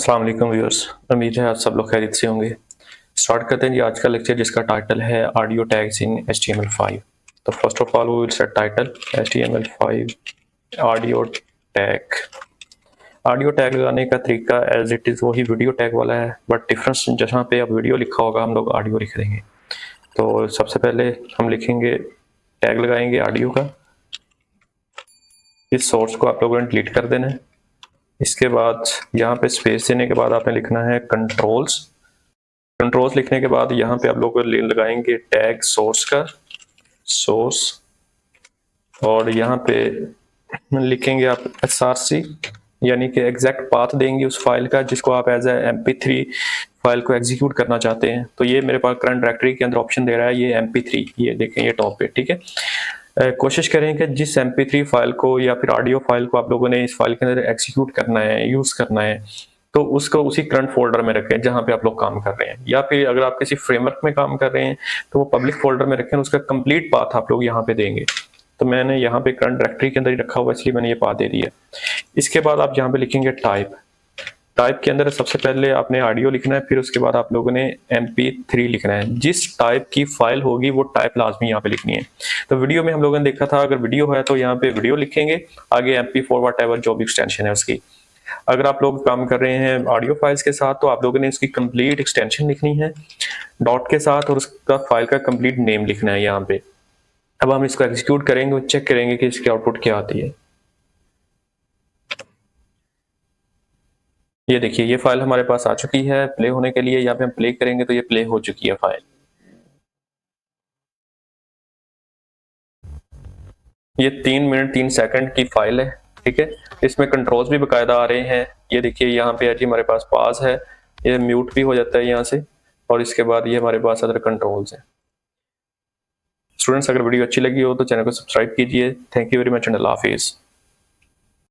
अस्सलाम वालेकुम व्यूअर्स, उम्मीद है आप सब लोग खैरियत से होंगे। स्टार्ट करते हैं जी आज का लेक्चर, जिसका टाइटल है ऑडियो टैग्स इन HTML5। तो first of all we will set title HTML5 audio tag. Audio tag लगाने का तरीका एज इट इज़ वही वीडियो टैग वाला है, बट डिफरेंस जहाँ पे अब वीडियो लिखा होगा हम लोग ऑडियो लिख देंगे। तो सबसे पहले हम लिखेंगे टैग लगाएंगे ऑडियो का। इस सोर्स को आप लोगों ने डिलीट कर देना है। इसके बाद यहाँ पे स्पेस देने के बाद आपने लिखना है कंट्रोल्स लिखने के बाद यहाँ पे आप लोग लगाएंगे टैग सोर्स का सोर्स, और यहाँ पे लिखेंगे आप src, यानी कि एग्जैक्ट पाथ देंगे उस फाइल का जिसको आप एज ए MP3 फाइल को एग्जीक्यूट करना चाहते हैं। तो ये मेरे पास करंट डायरेक्टरी के अंदर ऑप्शन दे रहा है ये MP3, ये देखें ये टॉप पे, ठीक है। कोशिश करें कि जिस MP3 फाइल को या फिर ऑडियो फाइल को आप लोगों ने इस फाइल के अंदर एग्जीक्यूट करना है, यूज करना है, तो उसको उसी करंट फोल्डर में रखें जहां पे आप लोग काम कर रहे हैं, या फिर अगर आप किसी फ्रेमवर्क में काम कर रहे हैं तो वो पब्लिक फोल्डर में रखें, उसका कंप्लीट पाथ आप लोग यहाँ पे देंगे। तो मैंने यहाँ पे करंट डायरेक्टरी के अंदर ही रखा हुआ, इसलिए मैंने ये पाथ दे दिया। इसके बाद आप यहाँ पे लिखेंगे टाइप के अंदर सबसे पहले आपने ऑडियो लिखना है, फिर उसके बाद आप लोगों ने MP3 लिखना है। जिस टाइप की फाइल होगी वो टाइप लाजमी यहाँ पे लिखनी है। तो वीडियो में हम लोगों ने देखा था अगर वीडियो है तो यहाँ पे वीडियो लिखेंगे, आगे MP4 वट जो भी एक्सटेंशन है उसकी। अगर आप लोग काम कर रहे हैं ऑडियो फाइल्स के साथ तो आप लोगों ने उसकी कंप्लीट एक्सटेंशन लिखनी है डॉट के साथ, और उसका फाइल का कंप्लीट नेम लिखना है यहाँ पे। अब हम इसको एग्जीक्यूट करेंगे और चेक करेंगे कि इसकी आउटपुट क्या आती है। ये देखिए ये फाइल हमारे पास आ चुकी है प्ले होने के लिए। यहाँ पे हम प्ले करेंगे तो ये प्ले हो चुकी है फाइल। ये 3 मिनट 3 सेकंड की फाइल है, ठीक है। इसमें कंट्रोल्स भी बकायदा आ रहे हैं। ये देखिए यहाँ पे जी हमारे पास पास है, ये म्यूट भी हो जाता है यहाँ से, और इसके बाद ये हमारे पास अदर कंट्रोल्स हैं। स्टूडेंट्स, अगर वीडियो अच्छी लगी हो तो चैनल को सब्सक्राइब कीजिए। Thank you very much and अल्लाह हाफिज़।